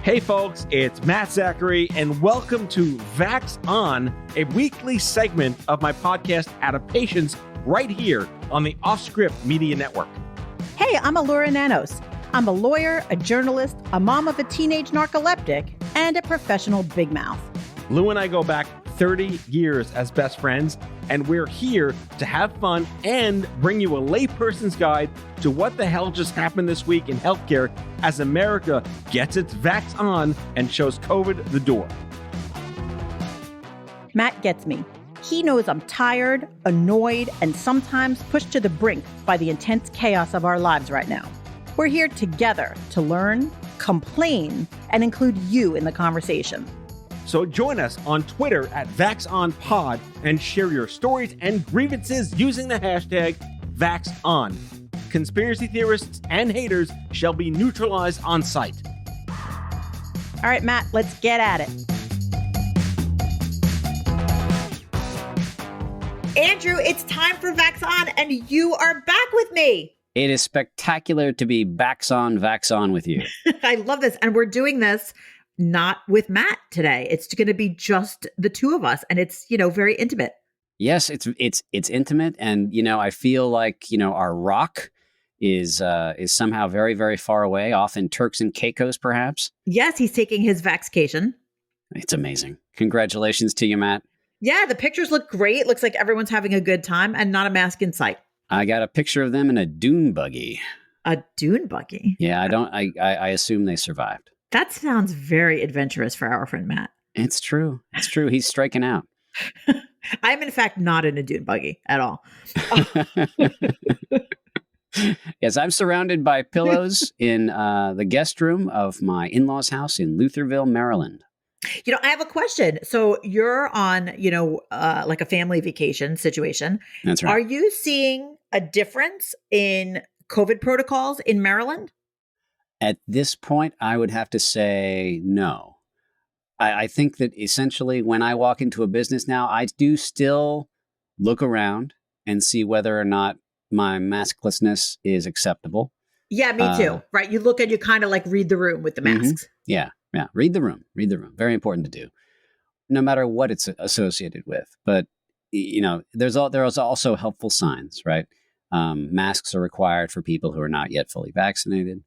Hey folks, it's Matt Zachary, and welcome to VAX On, a weekly segment of my podcast Adaptations right here on the OffScrip Media Network. Hey, I'm Elura Nanos. I'm a lawyer, a journalist, a mom of a teenage narcoleptic, and a professional big mouth. Lou and I go back 30 years as best friends, and we're here to have fun and bring you a layperson's guide to what the hell just happened this week in healthcare as America gets its vax on and shows COVID the door. Matt gets me. He knows I'm tired, annoyed, and sometimes pushed to the brink by the intense chaos of our lives right now. We're here together to learn, complain, and include you in the conversation. So join us on Twitter at VaxOnPod and share your stories and grievances using the hashtag VaxOn. Conspiracy theorists and haters shall be neutralized on sight. All right, Matt, let's get at it. Andrew, it's time for VAX On, and you are back with me. It is spectacular to be VAX On with you. I love this. And we're doing this not with Matt today. It's going to be just the two of us, and it's, very intimate. Yes, it's intimate, and I feel like our rock is somehow very, very far away, off in Turks and Caicos, perhaps. Yes, he's taking his vaxcation. It's amazing. Congratulations to you, Matt. Yeah, the pictures look great. Looks like everyone's having a good time, and not a mask in sight. I got a picture of them in a dune buggy. A dune buggy? Yeah, I assume they survived. That sounds very adventurous for our friend Matt. It's true. It's true. He's striking out. I'm, in fact, not in a dune buggy at all. Yes, I'm surrounded by pillows in the guest room of my in-laws' house in Lutherville, Maryland. I have a question. So you're on, like a family vacation situation. That's right. Are you seeing a difference in COVID protocols in Maryland? At this point, I would have to say no. I think that essentially when I walk into a business now, I do still look around and see whether or not my masklessness is acceptable. Yeah, me too. Right. You look and you kind of like read the room with the masks. Yeah. Read the room. Very important to do, no matter what it's associated with. But, there is also helpful signs, right? Masks are required for people who are not yet fully vaccinated.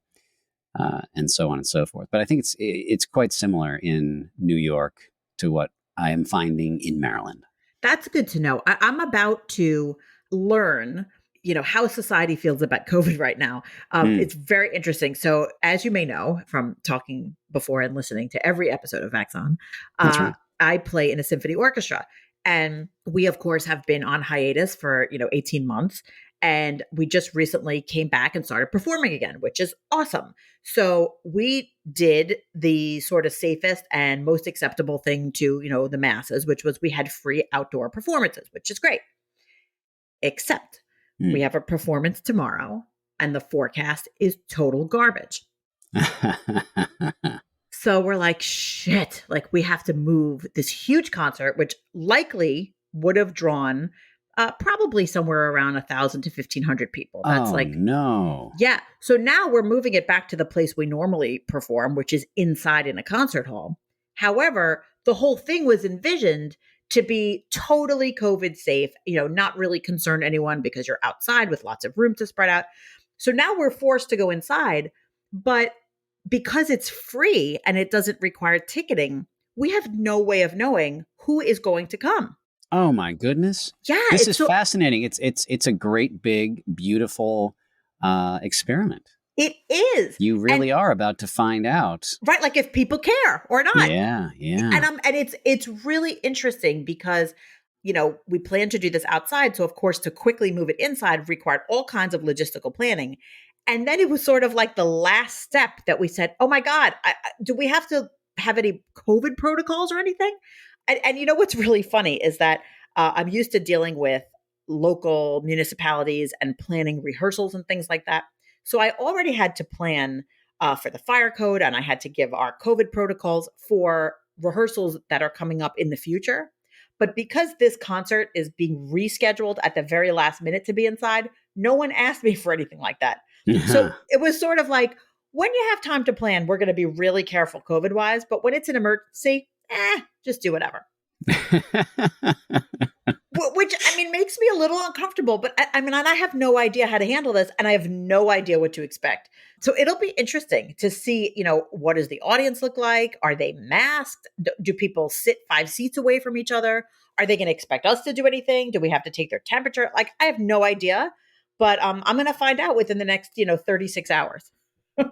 And so on and so forth. But I think it's quite similar in New York to what I am finding in Maryland. That's good to know. I'm about to learn, how society feels about COVID right now. It's very interesting. So as you may know from talking before and listening to every episode of VAX On, right. I play in a symphony orchestra. And we, of course, have been on hiatus for, 18 months. And we just recently came back and started performing again, which is awesome. So we did the sort of safest and most acceptable thing to, the masses, which was we had free outdoor performances, which is great. Except we have a performance tomorrow and the forecast is total garbage. So we're like, shit, like we have to move this huge concert, which likely would have drawn probably somewhere around 1,000 to 1,500 people. That's no. Yeah. So now we're moving it back to the place we normally perform, which is inside in a concert hall. However, the whole thing was envisioned to be totally COVID safe, not really concern anyone because you're outside with lots of room to spread out. So now we're forced to go inside, but because it's free and it doesn't require ticketing, we have no way of knowing who is going to come. Oh my goodness. Yeah. This is fascinating. It's a great, big, beautiful experiment. It is. You really are about to find out. Right. Like if people care or not. Yeah. And it's really interesting because, we plan to do this outside. So of course, to quickly move it inside required all kinds of logistical planning. And then it was sort of like the last step that we said, oh my God, do we have to have any COVID protocols or anything? And what's really funny is that I'm used to dealing with local municipalities and planning rehearsals and things like that. So I already had to plan for the fire code, and I had to give our COVID protocols for rehearsals that are coming up in the future. But because this concert is being rescheduled at the very last minute to be inside, no one asked me for anything like that. So it was sort of like, when you have time to plan, we're going to be really careful COVID wise. But when it's an emergency, just do whatever. Which, I mean, makes me a little uncomfortable. But I mean, and I have no idea how to handle this, and I have no idea what to expect. So it'll be interesting to see, what does the audience look like? Are they masked? Do people sit 5 seats away from each other? Are they going to expect us to do anything? Do we have to take their temperature? Like, I have no idea. But I'm going to find out within the next, 36 hours.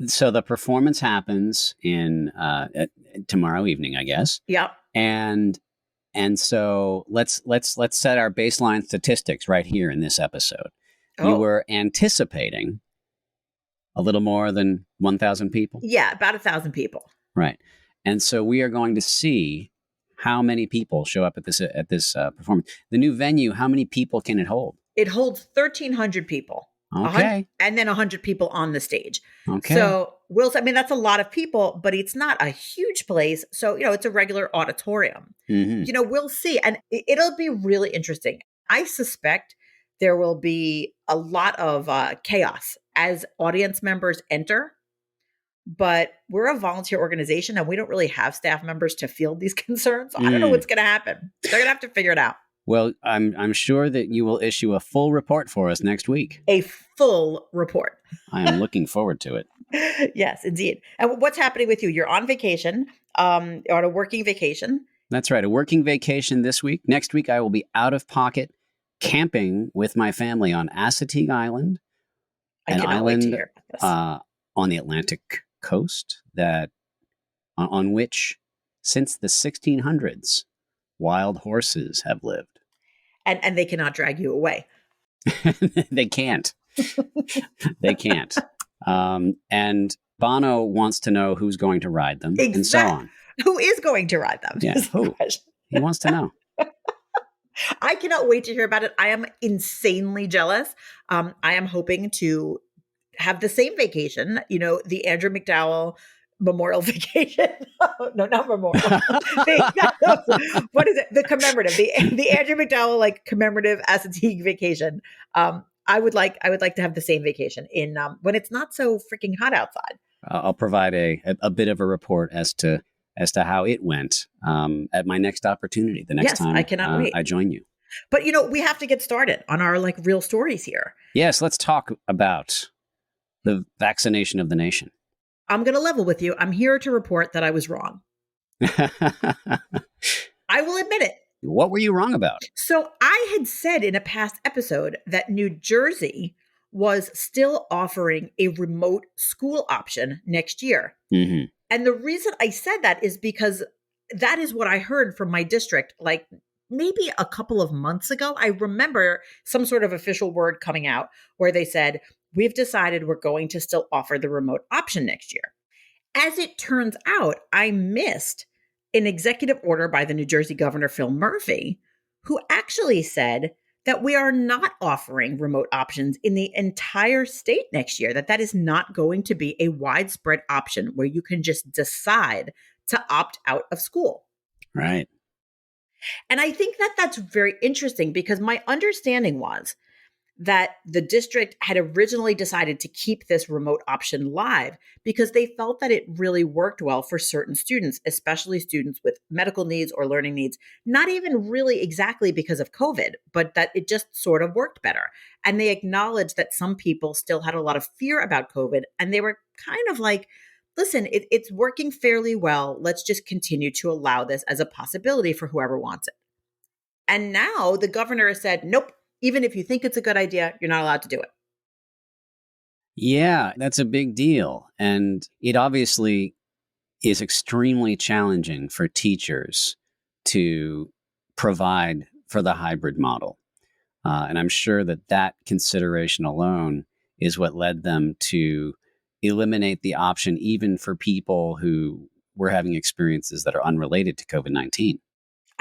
So the performance happens in tomorrow evening, I guess. Yep. And so let's set our baseline statistics right here in this episode. Oh. You were anticipating a little more than 1,000 people? Yeah, about 1,000 people. Right. And so we are going to see how many people show up at this performance. The new venue, how many people can it hold? It holds 1,300 people. Okay. And then 100 people on the stage. Okay. So that's a lot of people, but it's not a huge place. So, it's a regular auditorium. Mm-hmm. We'll see. And it'll be really interesting. I suspect there will be a lot of chaos as audience members enter. But we're a volunteer organization and we don't really have staff members to field these concerns. So I don't know what's going to happen. They're going to have to figure it out. Well, I'm sure that you will issue a full report for us next week. A full report. I am looking forward to it. Yes, indeed. And what's happening with you? You're on vacation, on a working vacation. That's right. A working vacation this week. Next week, I will be out of pocket camping with my family on Assateague Island. I cannot wait to hear about this. On the Atlantic coast on which, since the 1600s, wild horses have lived. And they cannot drag you away. They can't. They can't. And Bono wants to know who's going to ride them, and so on. Who is going to ride them? Yeah, who? He wants to know. I cannot wait to hear about it. I am insanely jealous. I am hoping to have the same vacation, the Andrew MacDowell memorial vacation. No, not memorial. What is it? The commemorative, the Andrew MacDowell commemorative Assateague vacation. I would like to have the same vacation in when it's not so freaking hot outside. I'll provide a bit of a report as to how it went at my next opportunity. The next time I cannot wait. I join you. But we have to get started on our real stories here. Yes, let's talk about the vaccination of the nation. I'm going to level with you. I'm here to report that I was wrong. I will admit it. What were you wrong about? So I had said in a past episode that New Jersey was still offering a remote school option next year. Mm-hmm. And the reason I said that is because that is what I heard from my district, maybe a couple of months ago. I remember some sort of official word coming out where they said, we've decided we're going to still offer the remote option next year. As it turns out, I missed an executive order by the New Jersey Governor, Phil Murphy, who actually said that we are not offering remote options in the entire state next year, that is not going to be a widespread option where you can just decide to opt out of school. Right. And I think that that's very interesting because my understanding was that the district had originally decided to keep this remote option live because they felt that it really worked well for certain students, especially students with medical needs or learning needs, not even really exactly because of COVID, but that it just sort of worked better. And they acknowledged that some people still had a lot of fear about COVID, and they were kind of like, listen, it's working fairly well. Let's just continue to allow this as a possibility for whoever wants it. And now the governor has said, nope. Even if you think it's a good idea, you're not allowed to do it. Yeah, that's a big deal. And it obviously is extremely challenging for teachers to provide for the hybrid model. And I'm sure that consideration alone is what led them to eliminate the option even for people who were having experiences that are unrelated to COVID-19.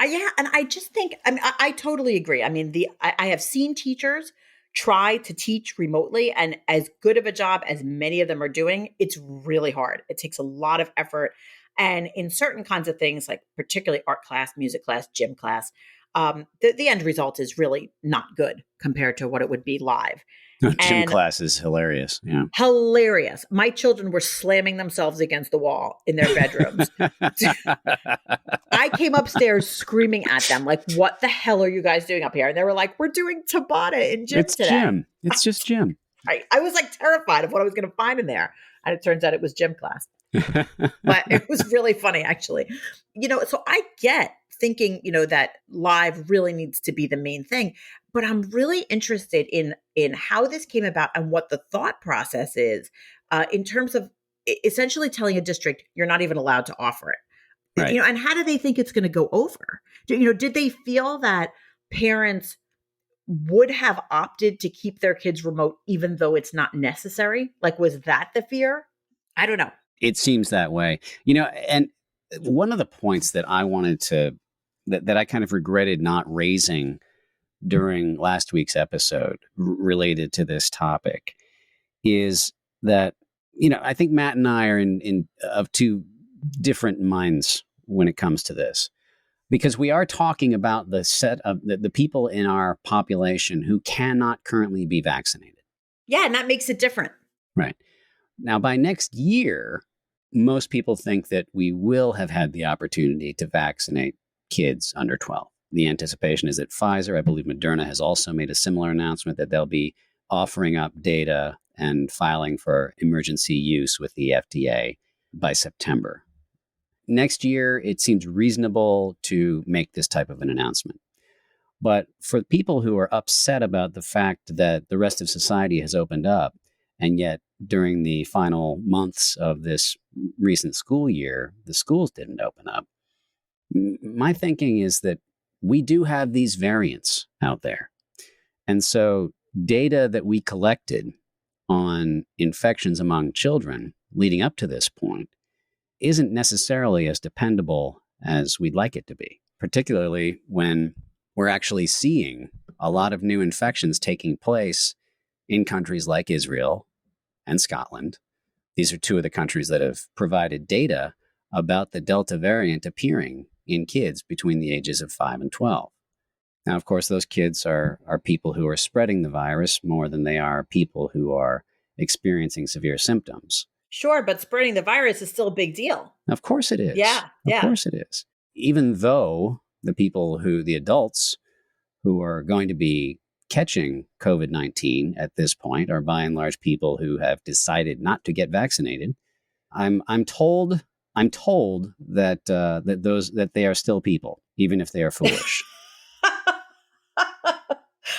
Yeah, and I just think, I totally agree. I mean, I have seen teachers try to teach remotely, and as good of a job as many of them are doing, it's really hard. It takes a lot of effort. And in certain kinds of things, like particularly art class, music class, gym class, the end result is really not good compared to what it would be live. Gym And class is hilarious. Yeah. hilarious. My children were slamming themselves against the wall in their bedrooms. I came upstairs screaming at them, like, what the hell are you guys doing up here? And they were like, we're doing Tabata in gym It's today. gym. It's just gym. I was like terrified of what I was going to find in there. And it turns out it was gym class. But it was really funny, actually. So I get thinking, that live really needs to be the main thing. But I'm really interested in how this came about and what the thought process is in terms of essentially telling a district you're not even allowed to offer it. Right. And how do they think it's going to go over? Did they feel that parents would have opted to keep their kids remote even though it's not necessary? Like, was that the fear? I don't know. It seems that way. And one of the points that I wanted to, that I kind of regretted not raising during last week's episode related to this topic is that, I think Matt and I are in of two different minds when it comes to this, because we are talking about the set of the people in our population who cannot currently be vaccinated. Yeah, and that makes it different. Right. Now, by next year, most people think that we will have had the opportunity to vaccinate kids under 12. The anticipation is that Pfizer, I believe Moderna, has also made a similar announcement that they'll be offering up data and filing for emergency use with the FDA by September. Next year, it seems reasonable to make this type of an announcement. But for people who are upset about the fact that the rest of society has opened up, and yet during the final months of this recent school year, the schools didn't open up, my thinking is that we do have these variants out there. And so data that we collected on infections among children leading up to this point isn't necessarily as dependable as we'd like it to be, particularly when we're actually seeing a lot of new infections taking place in countries like Israel and Scotland. These are two of the countries that have provided data about the Delta variant appearing in kids between the ages of 5 and 12. Now, of course, those kids are people who are spreading the virus more than they are people who are experiencing severe symptoms. Sure, but spreading the virus is still a big deal. Of course it is. Yeah. Of course it is. Even though the adults who are going to be catching COVID-19 at this point are by and large people who have decided not to get vaccinated, I'm told that they are still people, even if they are foolish.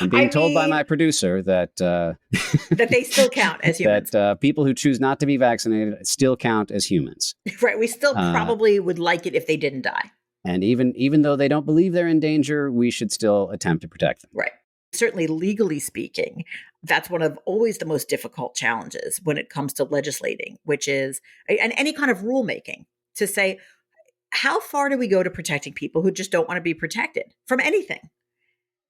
I'm being told by my producer that that they still count as humans. That people who choose not to be vaccinated still count as humans. Right. We still probably would like it if they didn't die. And even though they don't believe they're in danger, we should still attempt to protect them. Right. Certainly, legally speaking, that's one of always the most difficult challenges when it comes to legislating, which is, and any kind of rulemaking, to say, how far do we go to protecting people who just don't want to be protected from anything?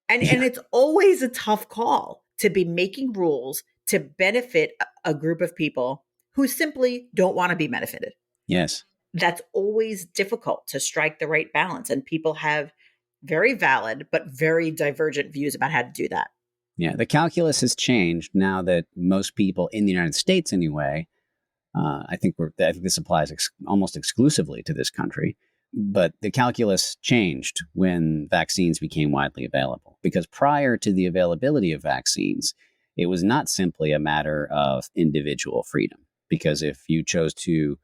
And it's always a tough call to be making rules to benefit a group of people who simply don't want to be benefited. Yes. That's always difficult to strike the right balance. And people have very valid but very divergent views about how to do that. Yeah, the calculus has changed now that most people in the United States, anyway, I think this applies almost exclusively to this country. But the calculus changed when vaccines became widely available, because prior to the availability of vaccines, it was not simply a matter of individual freedom. Because if you chose to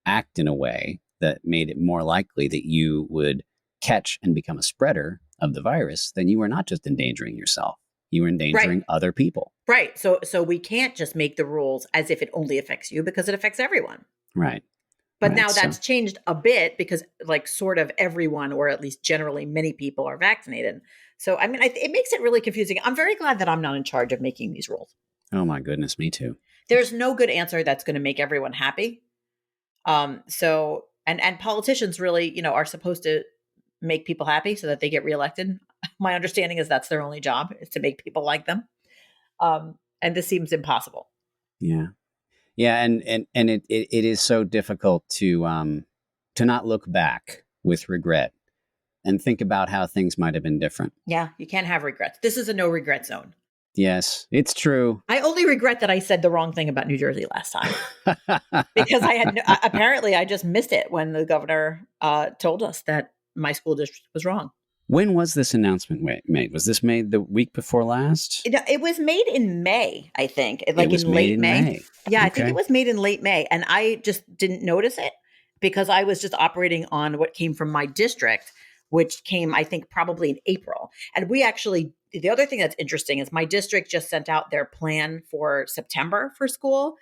act in a way that made it more likely that you would catch and become a spreader of the virus, then you were not just endangering yourself. You were endangering other people. Right. So we can't just make the rules as if it only affects you, because it affects everyone. Right. But now that's changed a bit because sort of everyone, or at least generally many people, are vaccinated. So, I mean, it makes it really confusing. I'm very glad that I'm not in charge of making these rules. Oh, my goodness. Me too. There's no good answer that's going to make everyone happy. And politicians really, are supposed to make people happy so that they get reelected. My understanding is that's their only job, is to make people like them. And this seems impossible. Yeah. Yeah, and it is so difficult to not look back with regret and think about how things might have been different. Yeah, you can't have regrets. This is a no regret zone. Yes, it's true. I only regret that I said the wrong thing about New Jersey last time because I had apparently I just missed it when the governor told us that my school district was wrong. When was this announcement made? Was this made the week before last? It was made in May, I think, It like was in made late in May. May. Yeah, I think Okay. it was made in late May, and I just didn't notice it because I was just operating on what came from my district, which came, I think, probably in April. And we actually, the other thing that's interesting is my district just sent out their plan for September for school,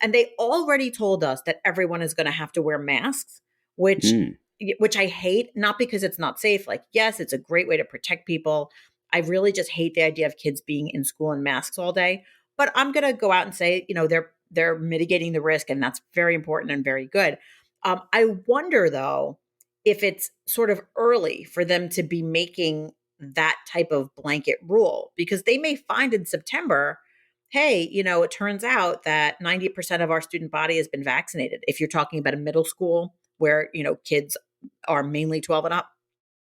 and they already told us that everyone is going to have to wear masks, which Mm. which I hate, not because it's not safe. Like, yes, it's a great way to protect people. I really just hate the idea of kids being in school in masks all day. But I'm going to go out and say, they're mitigating the risk, and that's very important and very good. I wonder though if it's sort of early for them to be making that type of blanket rule, because they may find in September, hey, it turns out that 90% of our student body has been vaccinated. If you're talking about a middle school where kids are mainly 12 and up,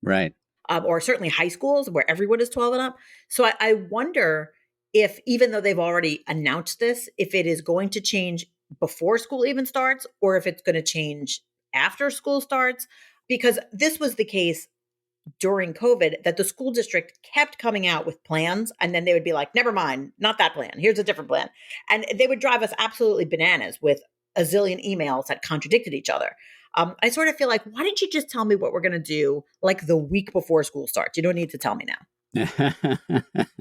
Right. or certainly high schools where everyone is 12 and up. So I wonder if, even though they've already announced this, if it is going to change before school even starts, or if it's going to change after school starts, because this was the case during COVID, that the school district kept coming out with plans, and then they would be like, never mind, not that plan. Here's a different plan. And they would drive us absolutely bananas with a zillion emails that contradicted each other. I sort of feel like, why didn't you just tell me what we're going to do like the week before school starts? You don't need to tell me now.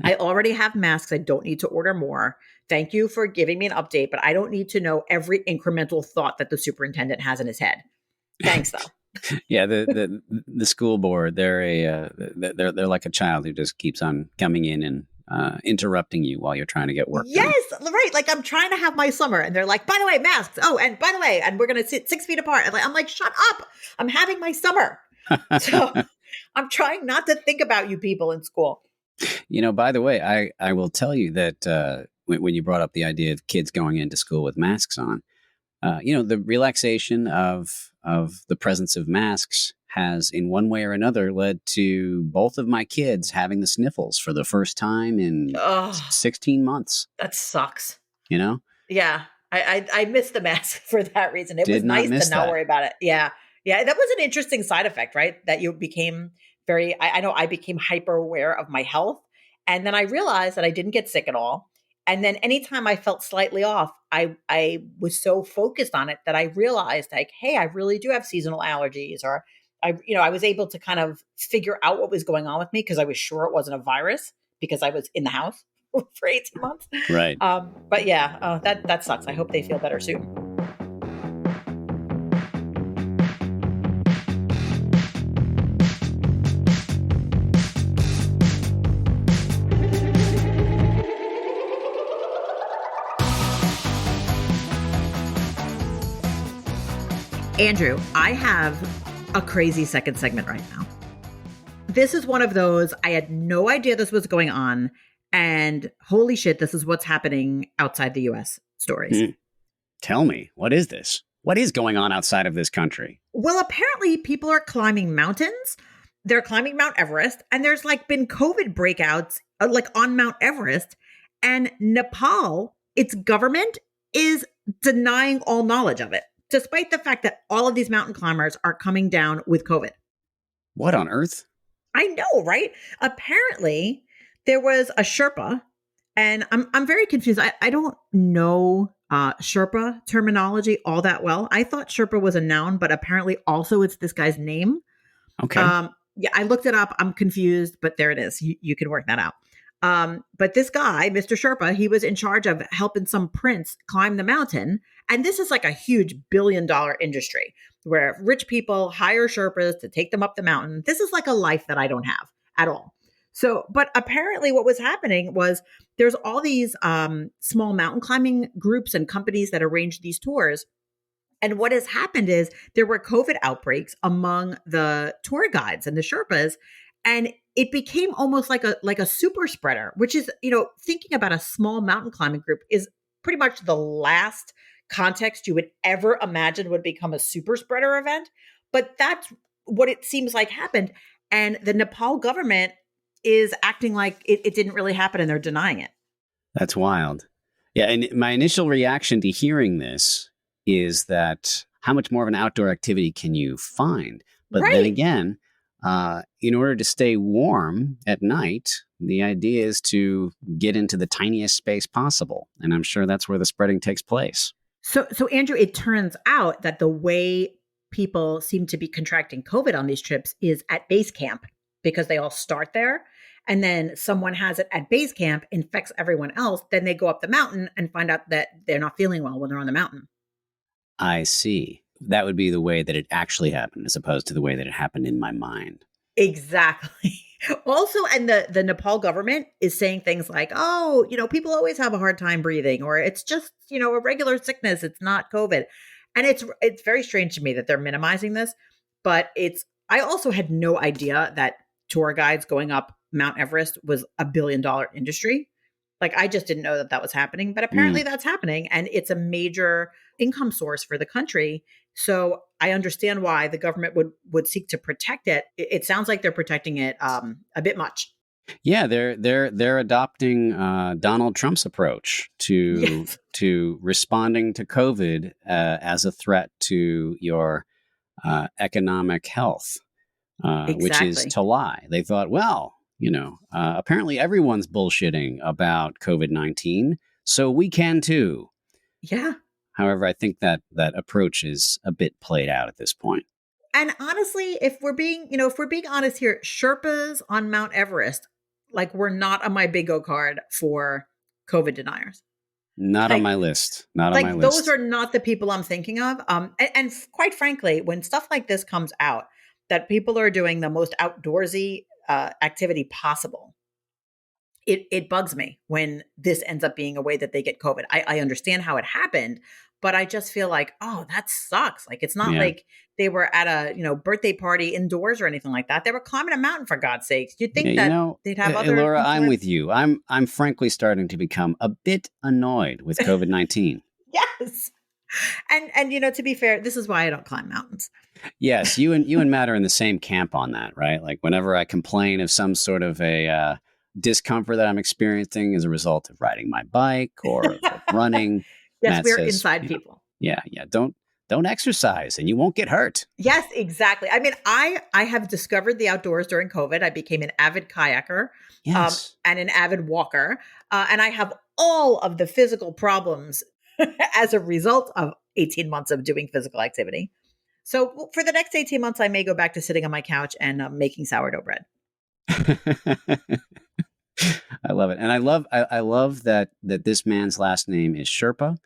I already have masks. I don't need to order more. Thank you for giving me an update, but I don't need to know every incremental thought that the superintendent has in his head. Thanks, though. Yeah, the school board, they're like a child who just keeps on coming in and interrupting you while you're trying to get work done. Yes, right. Like, I'm trying to have my summer, and they're like, by the way, masks. Oh, and by the way, and we're going to sit 6 feet apart. And I'm like, shut up. I'm having my summer. So I'm trying not to think about you people in school. By the way, I will tell you that when you brought up the idea of kids going into school with masks on, the relaxation of the presence of masks has, in one way or another, led to both of my kids having the sniffles for the first time in 16 months. That sucks. Yeah, I missed the mask for that reason. It was Did not nice miss to not that. worry about it. Yeah. That was an interesting side effect, right? That you became I know I became hyper aware of my health. And then I realized that I didn't get sick at all. And then anytime I felt slightly off, I was so focused on it that I realized, like, hey, I really do have seasonal allergies, or I was able to kind of figure out what was going on with me, because I was sure it wasn't a virus because I was in the house for 18 months. Right. But yeah, that sucks. I hope they feel better soon. Andrew, I have a crazy second segment right now. This is one of those, I had no idea this was going on, and holy shit, this is what's happening outside the US stories. Tell me, what is this? What is going on outside of this country? Well, apparently people are climbing mountains. They're climbing Mount Everest, and there's been COVID breakouts on Mount Everest, and Nepal, its government is denying all knowledge of it, despite the fact that all of these mountain climbers are coming down with COVID. What on earth? I know, right? Apparently, there was a Sherpa, and I'm very confused. I don't know Sherpa terminology all that well. I thought Sherpa was a noun, but apparently also it's this guy's name. Okay. Yeah, I looked it up. I'm confused, but there it is. You can work that out. But this guy, Mr. Sherpa, he was in charge of helping some prince climb the mountain. And this is like a huge billion-dollar industry where rich people hire Sherpas to take them up the mountain. This is like a life that I don't have at all. So, but apparently what was happening was there's all these small mountain climbing groups and companies that arrange these tours. And what has happened is there were COVID outbreaks among the tour guides and the Sherpas, and it became almost like a super spreader, which is, thinking about a small mountain climbing group is pretty much the last context you would ever imagine would become a super spreader event. But that's what it seems like happened. And the Nepal government is acting like it didn't really happen, and they're denying it. That's wild. Yeah. And my initial reaction to hearing this is that how much more of an outdoor activity can you find? But then Right. again, in order to stay warm at night, the idea is to get into the tiniest space possible. And I'm sure that's where the spreading takes place. So Andrew, it turns out that the way people seem to be contracting COVID on these trips is at base camp because they all start there. And then someone has it at base camp, infects everyone else. Then they go up the mountain and find out that they're not feeling well when they're on the mountain. I see. That would be the way that it actually happened, as opposed to the way that it happened in my mind. Exactly. Also, and the Nepal government is saying things like, oh, people always have a hard time breathing, or it's just, a regular sickness. It's not COVID. And it's very strange to me that they're minimizing this, but I also had no idea that tour guides going up Mount Everest was $1 billion industry. Like, I just didn't know that that was happening, but apparently that's happening. And it's a major income source for the country. So I understand why the government would seek to protect it. It sounds like they're protecting it a bit much. Yeah, they're adopting Donald Trump's approach Yes. to responding to COVID as a threat to your economic health, which is Exactly. to lie. They thought, well, apparently everyone's bullshitting about COVID-19, so we can too. Yeah. However, I think that approach is a bit played out at this point. And honestly, if we're being honest here, Sherpas on Mount Everest, like, were not on my bingo card for COVID deniers. Not on Like, my list. Not on my like those list. are not the people I'm thinking of. And quite frankly, when stuff like this comes out, that people are doing the most outdoorsy activity possible, it bugs me when this ends up being a way that they get COVID. I understand how it happened, but I just feel like, oh, that sucks. Like, it's not Yeah. like they were at a birthday party indoors or anything like that. They were climbing a mountain, for God's sakes. You'd think Yeah, that they'd have other Elura, I'm with influence. you. I'm frankly starting to become a bit annoyed with COVID-19. Yes. And to be fair, this is why I don't climb mountains. Yes, you and Matt are in the same camp on that, right? Like whenever I complain of some sort of a discomfort that I'm experiencing as a result of riding my bike or of running, Yes, Matt we're says, inside people. yeah, don't exercise and you won't get hurt. Yes, exactly. I mean, I have discovered the outdoors during COVID. I became an avid kayaker, Yes. and an avid walker, and I have all of the physical problems as a result of 18 months of doing physical activity. So for the next 18 months, I may go back to sitting on my couch and making sourdough bread. I love it. And I love that this man's last name is Sherpa.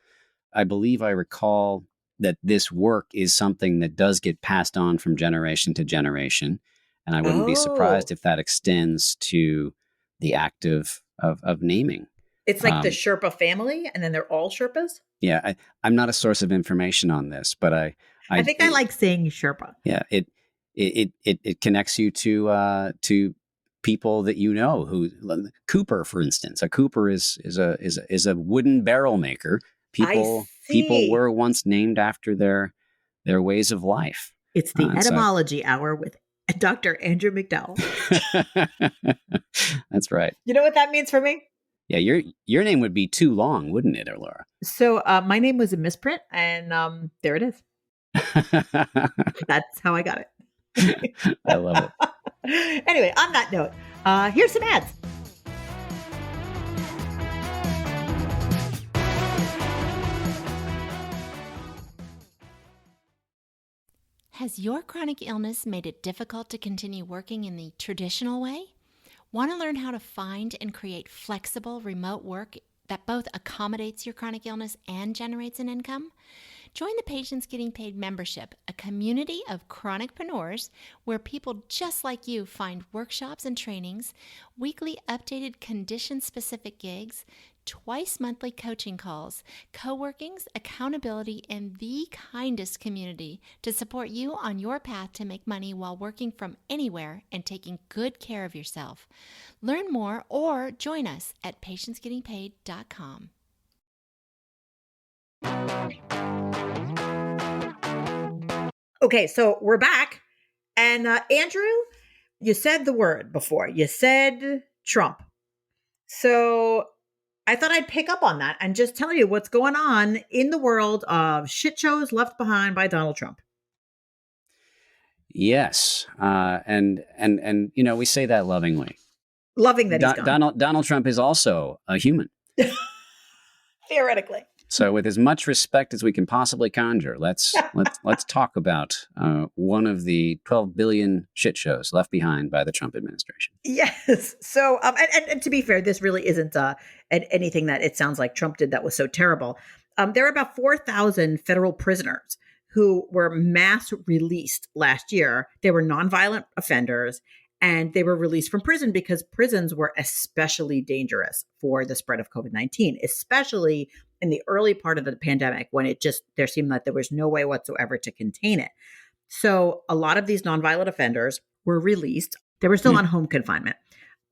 I believe I recall that this work is something that does get passed on from generation to generation. And I wouldn't be surprised Oh, if that extends to the act of naming. it's like the Um, Sherpa family, and then they're all Sherpas. yeah, I'm not a source of information on this, but I think I like saying Sherpa. yeah, it connects you to people that you know. Who Cooper, for instance, a Cooper is a wooden barrel maker. I People see. were once named after their ways of life. It's the And so etymology hour with Dr. Andrew MacDowell. that's right. You know what that means for me? Yeah, your name would be too long, wouldn't it, Laura? So my name was a misprint, and there it is. That's how I got it. I love it. Anyway, on that note, here's some ads. Has your chronic illness made it difficult to continue working in the traditional way? Want to learn how to find and create flexible remote work that both accommodates your chronic illness and generates an income? Join the Patients Getting Paid membership, a community of chronicpreneurs where people just like you find workshops and trainings, weekly updated condition-specific gigs, twice monthly coaching calls, co-workings, accountability, and the kindest community to support you on your path to make money while working from anywhere and taking good care of yourself. Learn more or join us at patientsgettingpaid.com. Okay, so we're back. And Andrew, you said the word before. You said Trump. So I thought I'd pick up on that and just tell you what's going on in the world of shit shows left behind by Donald Trump. Yes, and we say that lovingly. Loving that he's gone. Donald Trump is also a human. Theoretically. So, with as much respect as we can possibly conjure, let's talk about one of the 12 billion shit shows left behind by the Trump administration. Yes. So, and to be fair, this really isn't anything that it sounds like Trump did that was so terrible. There are about 4,000 federal prisoners who were mass released last year. They were nonviolent offenders, and they were released from prison because prisons were especially dangerous for the spread of COVID-19, especially in the early part of the pandemic when there seemed like there was no way whatsoever to contain it. So a lot of these nonviolent offenders were released. They were still on home confinement.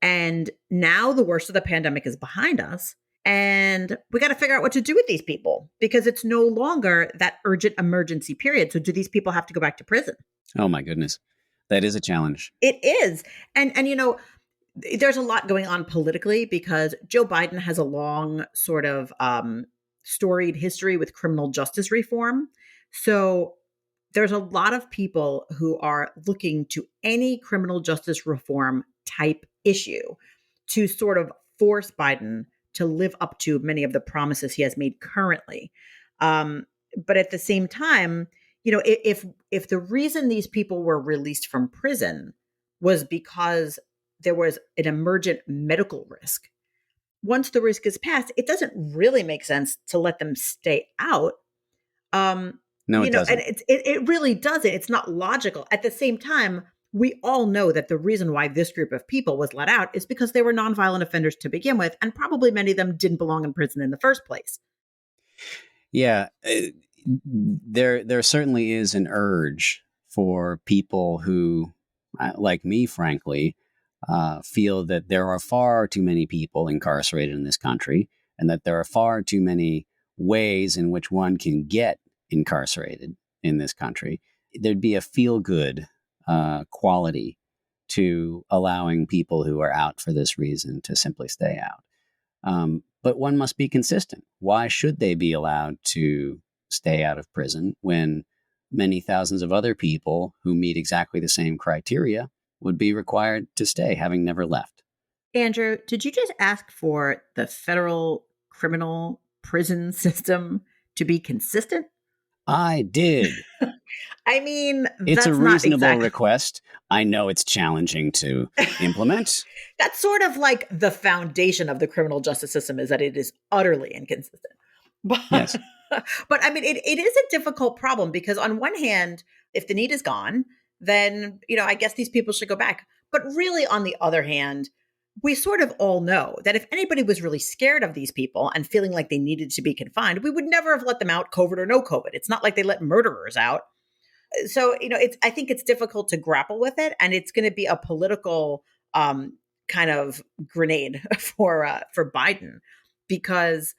And now the worst of the pandemic is behind us. And we got to figure out what to do with these people because it's no longer that urgent emergency period. So do these people have to go back to prison? Oh, my goodness. That is a challenge. It is. And there's a lot going on politically because Joe Biden has a long sort of storied history with criminal justice reform. So there's a lot of people who are looking to any criminal justice reform type issue to sort of force Biden to live up to many of the promises he has made currently. But at the same time, if the reason these people were released from prison was because there was an emergent medical risk, once the risk is passed, it doesn't really make sense to let them stay out. No, it doesn't. And it really doesn't. It's not logical. At the same time, we all know that the reason why this group of people was let out is because they were nonviolent offenders to begin with, and probably many of them didn't belong in prison in the first place. Yeah, there certainly is an urge for people who, like me, frankly, feel that there are far too many people incarcerated in this country, and that there are far too many ways in which one can get incarcerated in this country. There'd be a feel-good quality to allowing people who are out for this reason to simply stay out. But one must be consistent. Why should they be allowed to stay out of prison when many thousands of other people who meet exactly the same criteria would be required to stay, having never left? Andrew, did you just ask for the federal criminal prison system to be consistent? I did. I mean, it's that's a reasonable not request. I know it's challenging to implement. That's sort of like the foundation of the criminal justice system is that it is utterly inconsistent. But, Yes. But I mean, it is a difficult problem because on one hand, if the need is gone, then, I guess these people should go back. But really, on the other hand, we sort of all know that if anybody was really scared of these people and feeling like they needed to be confined, we would never have let them out, COVID or no COVID. It's not like they let murderers out. So, I think it's difficult to grapple with it. And it's going to be a political kind of grenade for Biden because,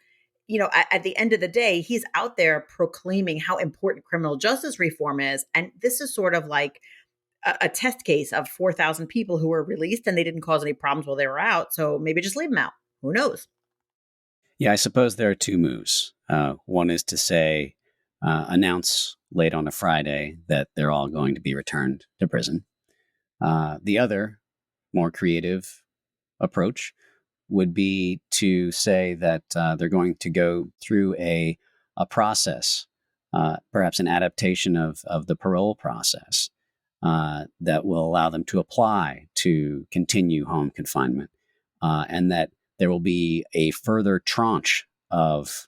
at the end of the day, he's out there proclaiming how important criminal justice reform is. And this is sort of like a test case of 4,000 people who were released and they didn't cause any problems while they were out. So maybe just leave them out. Who knows? Yeah, I suppose there are two moves. One is to say, announce late on a Friday that they're all going to be returned to prison. The other, more creative approach would be to say that they're going to go through a process, perhaps an adaptation of the parole process that will allow them to apply to continue home confinement, and that there will be a further tranche of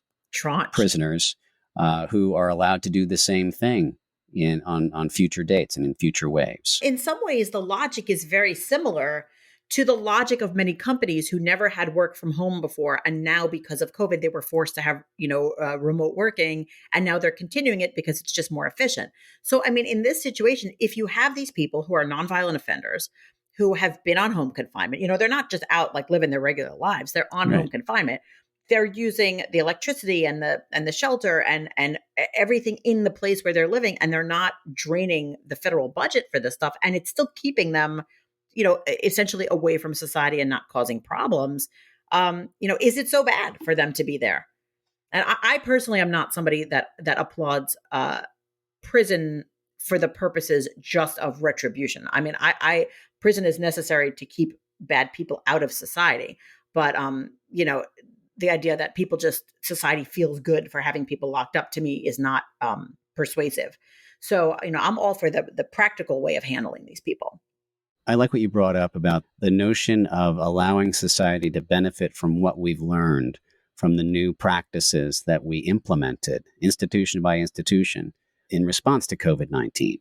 prisoners who are allowed to do the same thing on future dates and in future waves. In some ways, the logic is very similar to the logic of many companies who never had work from home before. And now because of COVID, they were forced to have, remote working. And now they're continuing it because it's just more efficient. So, I mean, in this situation, if you have these people who are nonviolent offenders who have been on home confinement, they're not just out like living their regular lives. They're on home confinement. They're using the electricity and the shelter and everything in the place where they're living. And they're not draining the federal budget for this stuff. And it's still keeping them essentially away from society and not causing problems. Is it so bad for them to be there? And I personally am not somebody that applauds prison for the purposes just of retribution. I mean, I prison is necessary to keep bad people out of society, but the idea that society feels good for having people locked up, to me, is not persuasive. So, I'm all for the practical way of handling these people. I like what you brought up about the notion of allowing society to benefit from what we've learned from the new practices that we implemented, institution by institution, in response to COVID-19.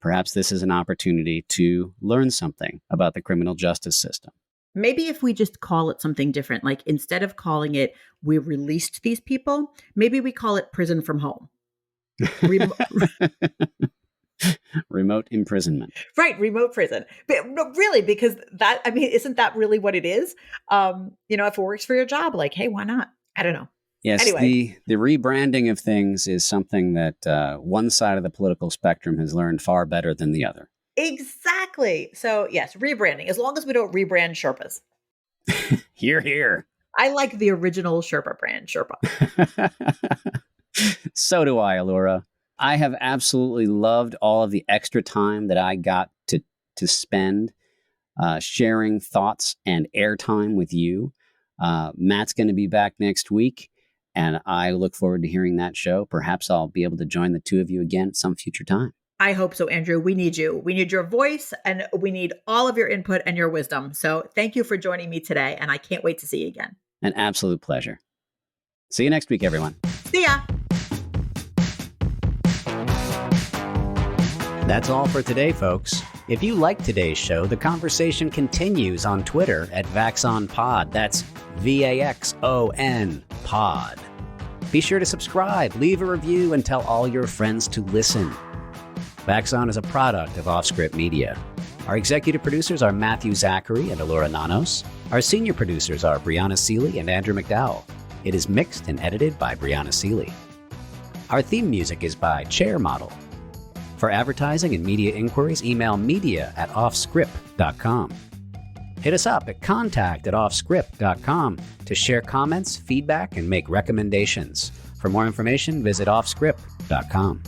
Perhaps this is an opportunity to learn something about the criminal justice system. Maybe if we just call it something different, like instead of calling it "we released these people," maybe we call it prison from home. Remote imprisonment. Right, remote prison. But no, really, because isn't that really what it is? If it works for your job, like, hey, why not? I don't know. Yes, anyway. The rebranding of things is something that one side of the political spectrum has learned far better than the other. Exactly. So, yes, rebranding, as long as we don't rebrand Sherpas. Hear, hear. I like the original Sherpa brand, Sherpa. So do I, Elura. I have absolutely loved all of the extra time that I got to spend sharing thoughts and airtime with you. Matt's going to be back next week, and I look forward to hearing that show. Perhaps I'll be able to join the two of you again at some future time. I hope so, Andrew. We need you. We need your voice, and we need all of your input and your wisdom. So thank you for joining me today, and I can't wait to see you again. An absolute pleasure. See you next week, everyone. See ya. That's all for today, folks. If you liked today's show, the conversation continues on Twitter at VAX ON Pod. That's VAXON Pod. Be sure to subscribe, leave a review, and tell all your friends to listen. VAX ON is a product of OffScrip Media. Our executive producers are Matthew Zachary and Elura Nanos. Our senior producers are Brianna Seeley and Andrew MacDowell. It is mixed and edited by Brianna Seeley. Our theme music is by Chair Model. For advertising and media inquiries, email media@offscrip.com. Hit us up at contact@offscrip.com to share comments, feedback, and make recommendations. For more information, visit offscrip.com.